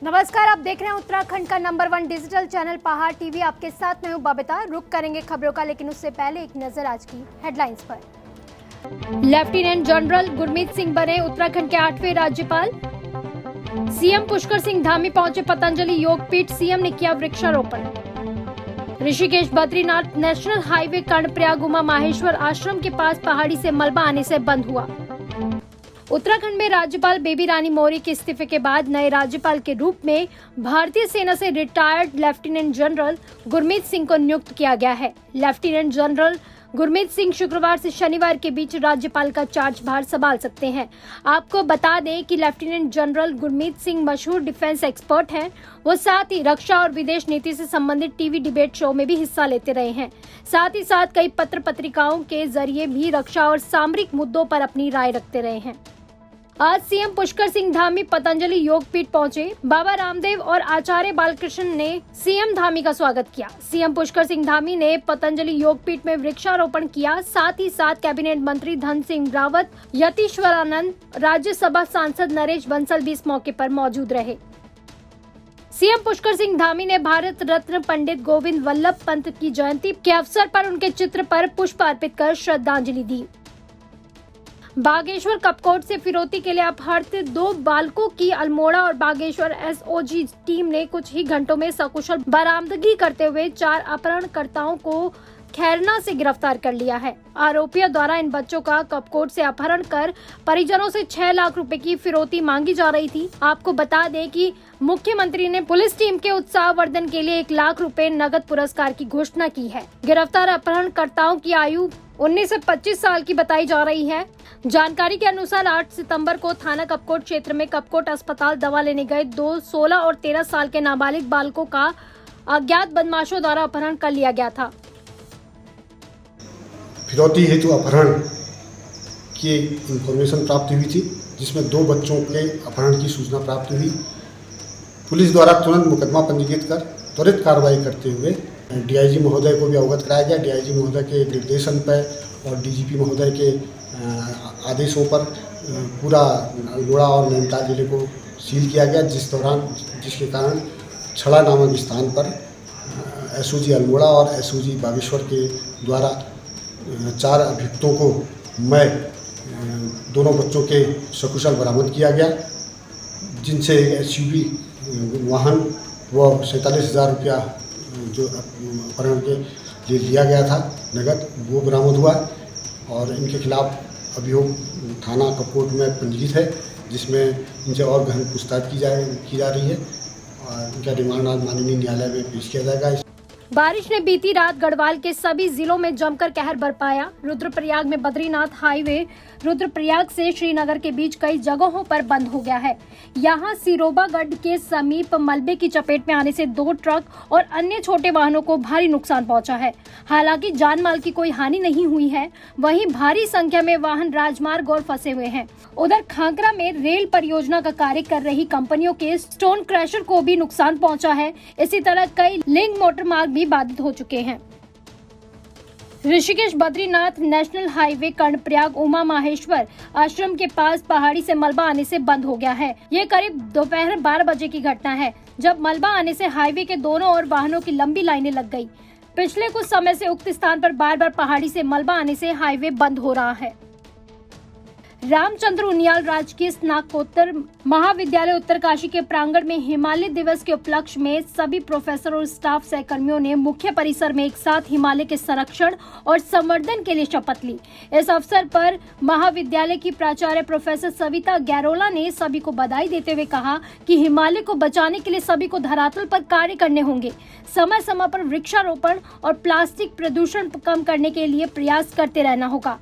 नमस्कार, आप देख रहे हैं उत्तराखंड का नंबर 1 डिजिटल चैनल पहाड़ टीवी। आपके साथ मैं हूं बबीता। रुक करेंगे खबरों का, लेकिन उससे पहले एक नजर आज की हेडलाइंस पर। लेफ्टिनेंट जनरल गुरमीत सिंह बने उत्तराखंड के 8वें राज्यपाल। सीएम पुष्कर सिंह धामी पहुंचे पतंजलि योग पीठ, सीएम ने किया वृक्षारोपण। ऋषिकेश बद्रीनाथ नेशनल हाईवे कर्णप्रयाग उमा माहेश्वर आश्रम के पास पहाड़ी से मलबा आने से बंद हुआ। उत्तराखंड में राज्यपाल बेबी रानी मौर्य के इस्तीफे के बाद नए राज्यपाल के रूप में भारतीय सेना से retired lieutenant general Gurmeet Singh को नियुक्त किया गया है। लेफ्टिनेंट जनरल गुरमीत सिंह शुक्रवार से शनिवार के बीच राज्यपाल का चार्जभार संभाल सकते हैं। आपको बता दें कि लेफ्टिनेंट जनरल गुरमीत सिंह मशहूर डिफेंस एक्सपर्ट हैं। वो साथ ही रक्षा और विदेश नीति से संबंधित टीवी डिबेट शो में भी हिस्सा लेते रहे हैं। साथ ही साथ कई पत्र पत्रिकाओं के जरिए भी रक्षा और सामरिक मुद्दों पर अपनी राय रखते रहे हैं। आज सीएम पुष्कर सिंह धामी पतंजलि योग पीठ पहुंचे। बाबा रामदेव और आचार्य बालकृष्ण ने सीएम धामी का स्वागत किया। सीएम पुष्कर सिंह धामी ने पतंजलि योग पीठ में वृक्षारोपण किया। साथ ही साथ कैबिनेट मंत्री धन सिंह रावत, यतीश्वरानंद, राज्यसभा सांसद नरेश बंसल भी इस मौके पर मौजूद रहे। सीएम पुष्कर सिंह धामी ने भारत रत्न पंडित गोविंद वल्लभ पंत की जयंती के अवसर पर उनके चित्र पर पुष्प अर्पित कर श्रद्धांजलि दी। बागेश्वर कपकोट से फिरौती के लिए अपहृत 2 बालकों की अल्मोड़ा और बागेश्वर एसओजी टीम ने कुछ ही घंटों में सकुशल बरामदगी करते हुए 4 अपहरणकर्ताओं को खैरना से गिरफ्तार कर लिया है। आरोपियों द्वारा इन बच्चों का कपकोट से अपहरण कर परिजनों से 6 लाख रुपए की फिरौती मांगी जा रही थी। आपको बता दें कि मुख्यमंत्री ने पुलिस टीम के उत्साहवर्धन के लिए 1 लाख रुपए नगद पुरस्कार की घोषणा की है। गिरफ्तार अपहरणकर्ताओं की आयु 19 से 25 साल की बताई जा रही है। जानकारी के अनुसार 8 सितंबर को थाना कपकोट क्षेत्र में कपकोट अस्पताल दवा लेने गए 2 16 और 13 साल के नाबालिग बालकों का अज्ञात बदमाशों द्वारा अपहरण कर लिया गया था। फिरौती हेतु अपहरण की इंफॉर्मेशन प्राप्त हुई थी, जिसमें 2 बच्चों के अपहरण की सूचना प्राप्त हुई। पुलिस द्वारा तुरंत मुकदमा पंजीकृत कर त्वरित कार्रवाई करते हुए डीआईजी महोदय को भी अवगत कराया गया। डीआईजी महोदय के निर्देशन पर और डीजीपी महोदय के आदेशों पर पूरा अल्मोड़ा और नैनीताल जिले को सील किया गया, जिसके कारण छड़ा नामक स्थान पर एसओजी अल्मोड़ा और एसओजी बागेश्वर के द्वारा 4 अभियुक्तों को मैं दोनों बच्चों के सकुशल बरामद किया गया, जिनसे एसयूवी वाहन व 47,000 रुपया जो अपहरण के लिए लिया गया था नगद, वो बरामद हुआ और इनके खिलाफ अभियोग थाना कपकोट में पंजीकृत है, जिसमें इनसे और गहन पूछताछ की जा रही है और इनका रिमांड आज माननीय न्यायालय में पेश किया जाएगा। बारिश ने बीती रात गढ़वाल के सभी जिलों में जमकर कहर बरपाया। रुद्रप्रयाग में बद्रीनाथ हाईवे रुद्रप्रयाग से श्रीनगर के बीच कई जगहों पर बंद हो गया है। यहां सिरोबागढ़ के समीप मलबे की चपेट में आने से 2 ट्रक और अन्य छोटे वाहनों को भारी नुकसान पहुंचा है। हालांकि जान माल की कोई हानि नहीं हुई है। वहीं भारी संख्या में वाहन राजमार्ग और फंसे हुए हैं। उधर खांकरा में रेल परियोजना का कार्य कर रही कंपनियों के स्टोन क्रशर को भी नुकसान पहुंचा है। इसी तरह कई लिंक मोटर मार्ग भी बाधित हो चुके हैं। ऋषिकेश बद्रीनाथ नेशनल हाईवे कर्णप्रयाग उमा माहेश्वर आश्रम के पास पहाड़ी से मलबा आने से बंद हो गया है। ये करीब दोपहर 12 बजे की घटना है, जब मलबा आने से हाईवे के दोनों ओर वाहनों की लंबी लाइनें लग गई। पिछले कुछ समय से उक्त स्थान पर बार-बार पहाड़ी से मलबा आने से हाईवे बंद हो रहा है। रामचंद्र उनियाल राजकीय स्नातकोत्तर महाविद्यालय उत्तरकाशी के प्रांगण में हिमालय दिवस के उपलक्ष्य में सभी प्रोफेसर और स्टाफ सहकर्मियों ने मुख्य परिसर में एक साथ हिमालय के संरक्षण और संवर्धन के लिए शपथ ली। इस अवसर पर महाविद्यालय की प्राचार्य प्रोफेसर सविता गैरोला ने सभी को बधाई देते हुए कहा कि हिमालय को बचाने के लिए सभी को धरातल पर कार्य करने होंगे। समय समय पर वृक्षारोपण और प्लास्टिक प्रदूषण कम करने के लिए प्रयास करते रहना होगा।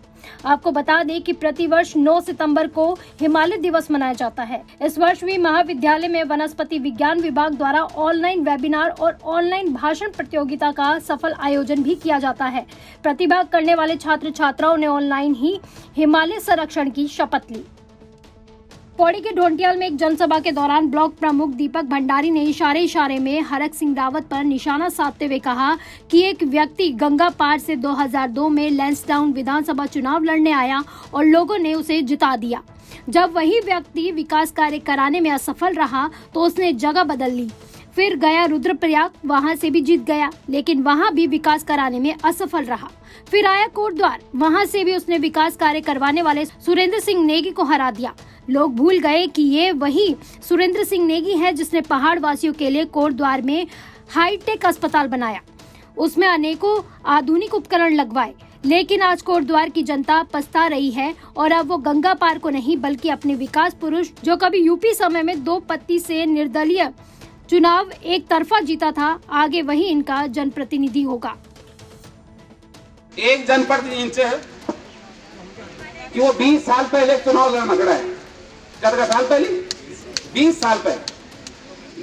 आपको बता दें कि प्रतिवर्ष 9 सितंबर को हिमालय दिवस मनाया जाता है। इस वर्ष भी महाविद्यालय में वनस्पति विज्ञान विभाग द्वारा ऑनलाइन वेबिनार और ऑनलाइन भाषण प्रतियोगिता का सफल आयोजन भी किया जाता है। प्रतिभाग करने वाले छात्र छात्राओं ने ऑनलाइन ही हिमालय संरक्षण की शपथ ली। पौड़ी के ढोंटियाल में एक जनसभा के दौरान ब्लॉक प्रमुख दीपक भंडारी ने इशारे में हरक सिंह रावत पर निशाना साधते हुए कहा कि एक व्यक्ति गंगा पार से 2002 में लैंसडाउन विधानसभा चुनाव लड़ने आया और लोगों ने उसे जिता दिया। जब वही व्यक्ति विकास कार्य कराने में असफल रहा तो उसने जगह बदल ली। फिर गया रुद्रप्रयाग, वहां से भी जीत गया, लेकिन वहां भी विकास कराने में असफल रहा। फिर आया कोटद्वार, वहां से भी उसने विकास कार्य करवाने वाले सुरेंद्र सिंह नेगी को हरा दिया। लोग भूल गए कि ये वही सुरेंद्र सिंह नेगी है जिसने पहाड़ वासियों के लिए कोटद्वार में हाईटेक अस्पताल बनाया, उसमें अनेकों आधुनिक उपकरण लगवाए। लेकिन आज कोटद्वार की जनता पछता रही है और अब वो गंगा पार को नहीं बल्कि अपने विकास पुरुष जो कभी यूपी समय में 2 पत्ती से निर्दलीय चुनाव एक तरफा जीता था, आगे वही इनका जनप्रतिनिधि होगा। एक जनप्रतिनिधि से कि वो 20 साल पहले चुनाव लड़ना खड़ा है। कितना साल पहले? 20 साल पहले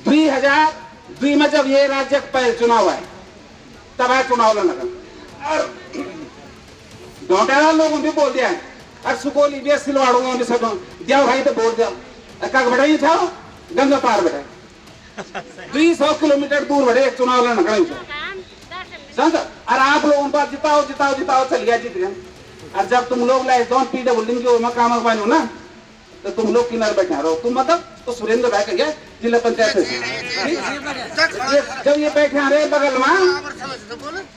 2002 में जब ये राज्य पहले चुनाव आए तब आया चुनाव लड़ना खड़ा। और डोंटेरा लोगों ने बोल दिया है और सुकोली भी सिलवाड़ूंगा उन्हें सब दिया भाई तो वोट दिया का बढ़ाई था गंगा पार बैठा 200 किलोमीटर दूर बढ़े एक चुनाव लड़ना खड़ा। और आप लोग उन पर जिताओ जिताओ जिताओ चल गया जीत गया। और जब तुम लोग लाए दोन पीडब्ल्यूडी के मकाम बनो ना तो तुम लोग किनारे बैठे रहो। तुम मतलब तो सुरेंद्र भाई कहिए जिला पंचायत जब ये बैठे रहे बगल में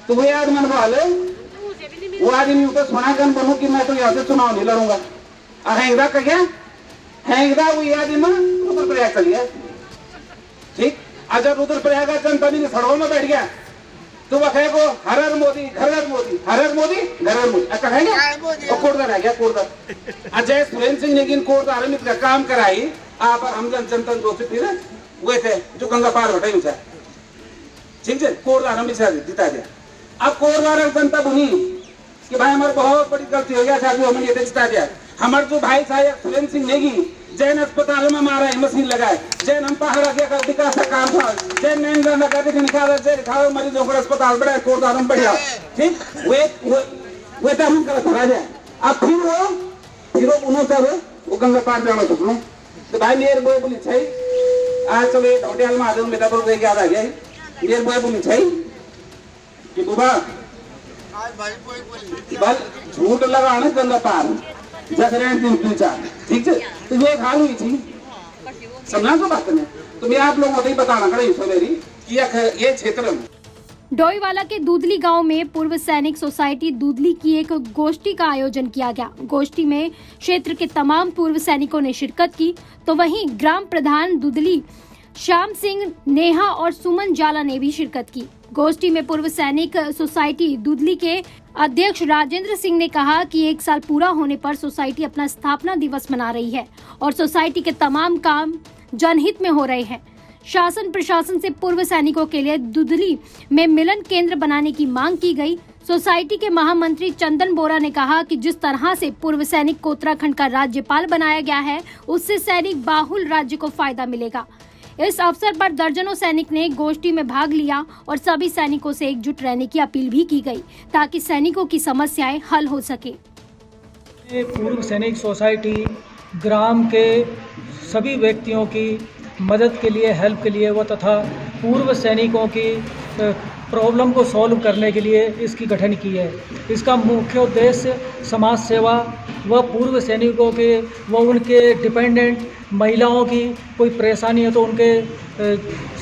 तो वो आदमी बोले वो आदमी ऊपर सोनागन बनू कि मैं तो यहाँ से चुनाव नहीं लड़ूंगा। और हैंगदा कहिए हैंगदा वो आदमी रुद्रप्रयाग चल गया। ठीक, आज जब रुद्रप्रयाग जनता भी सड़कों में बैठ गया तो वह कहेगा हर मोदी घर मोदी हर मोदी घर मोदी कहेंगे और कोटद्वार रह गया कोटद्वार। अजय सुरेंद्र सिंह ने कोटद्वार में इतना काम कराई आप हम जनता दोस्त फिर वो थे जो गंगा पार बैठे उसे ठीक है कोटद्वार में जिता दिया। अब कोटद्वार जनता बनी कि भाई हमारे बहुत बड़ी गलती हो गया था जो हमने ये जिता दिया। हमारे जो भाई साहब सुरेंद्र सिंह नेगी जैन अस्पताल में मारा है मशीन लगाए जैन हम पहाड़ के विकास का काम था जैन नैन लगा के निकाला जैन खाओ मरीजों को अस्पताल बढ़ाए कोटद्वार में बढ़िया ठीक वे तो हम कर रहा है। अब फिर वो उन्होंने सब वो गंगा पार जाना सकूं तो भाई मेरे बोए बोली छै आज चलो एक होटल में आदमी बेटा पर याद आ गया मेरे बोए बोली छै कि बुबा बल झूठ लगाना गंगा पार ठीक है तो ये हाल हुई थी समझा तो बात में तो मैं आप लोगों को ही बताना खड़ा मेरी कि ये क्षेत्र में डोईवाला के दूधली गांव में पूर्व सैनिक सोसाइटी दूधली की एक गोष्ठी का आयोजन किया गया। गोष्ठी में क्षेत्र के तमाम पूर्व सैनिकों ने शिरकत की तो वहीं ग्राम प्रधान दूधली श्याम सिंह, नेहा और सुमन जाला ने भी शिरकत की। गोष्ठी में पूर्व सैनिक सोसाइटी दूधली के अध्यक्ष राजेंद्र सिंह ने कहा कि 1 साल पूरा होने पर सोसाइटी अपना स्थापना दिवस मना रही है और सोसाइटी के तमाम काम जनहित में हो रहे हैं। शासन प्रशासन से पूर्व सैनिकों के लिए दूधली में मिलन केंद्र बनाने की मांग की गई। सोसाइटी के महामंत्री चंदन बोरा ने कहा कि जिस तरह से पूर्व सैनिक को उत्तराखंड का राज्यपाल बनाया गया है उससे सैनिक बाहुल राज्य को फायदा मिलेगा। इस अवसर पर दर्जनों सैनिक ने गोष्ठी में भाग लिया और सभी सैनिकों से एकजुट रहने की अपील भी की गई ताकि सैनिकों की समस्याएं हल हो सके। पूर्व सैनिक सोसाइटी ग्राम के सभी व्यक्तियों की मदद के लिए हेल्प के लिए व तथा पूर्व सैनिकों की प्रॉब्लम को सॉल्व करने के लिए इसकी गठन की है। इसका मुख्य उद्देश्य समाज सेवा व पूर्व सैनिकों के व उनके डिपेंडेंट महिलाओं की कोई परेशानी है तो उनके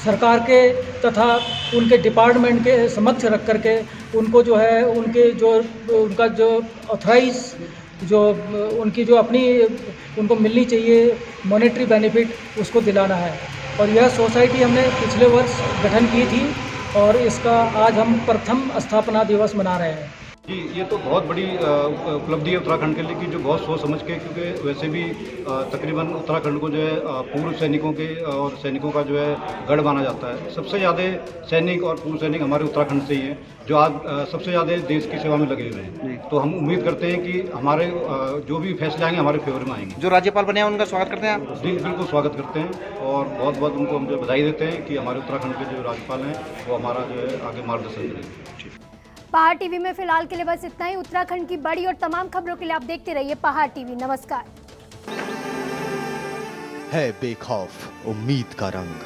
सरकार के तथा उनके डिपार्टमेंट के समक्ष रख करके उनको जो है उनके जो उनका जो ऑथराइज जो उनकी जो अपनी उनको मिलनी चाहिए मॉनेटरी बेनिफिट उसको दिलाना है। और यह सोसाइटी हमने पिछले वर्ष गठन की थी और इसका आज हम प्रथम स्थापना दिवस मना रहे हैं। जी, ये तो बहुत बड़ी उपलब्धि है उत्तराखंड के लिए कि जो बहुत सोच समझ के, क्योंकि वैसे भी तकरीबन उत्तराखंड को जो है पूर्व सैनिकों के और सैनिकों का जो है गढ़ माना जाता है। सबसे ज़्यादा सैनिक और पूर्व सैनिक हमारे उत्तराखंड से ही हैं जो आज सबसे ज़्यादा देश की सेवा में लगे हुए हैं। तो हम उम्मीद करते हैं कि हमारे जो भी फैसले आएंगे हमारे फेवर में आएंगे। जो राज्यपाल बने हैं उनका स्वागत करते हैं आप? जी बिल्कुल स्वागत करते हैं और बहुत बहुत उनको हम जो बधाई देते हैं कि हमारे उत्तराखंड के जो राज्यपाल हैं वो हमारा जो है आगे मार्गदर्शन करेंगे। पहाड़ टीवी में फिलहाल के लिए बस इतना ही। उत्तराखंड की बड़ी और तमाम खबरों के लिए आप देखते रहिए पहाड़ टीवी। नमस्कार। है बेखौफ उम्मीद का रंग।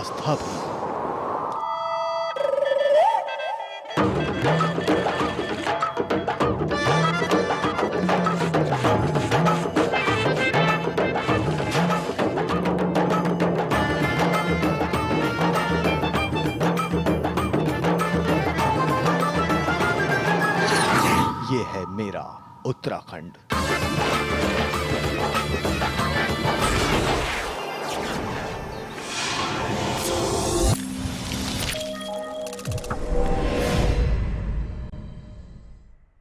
आस्था भी। ये है मेरा उत्तराखंड।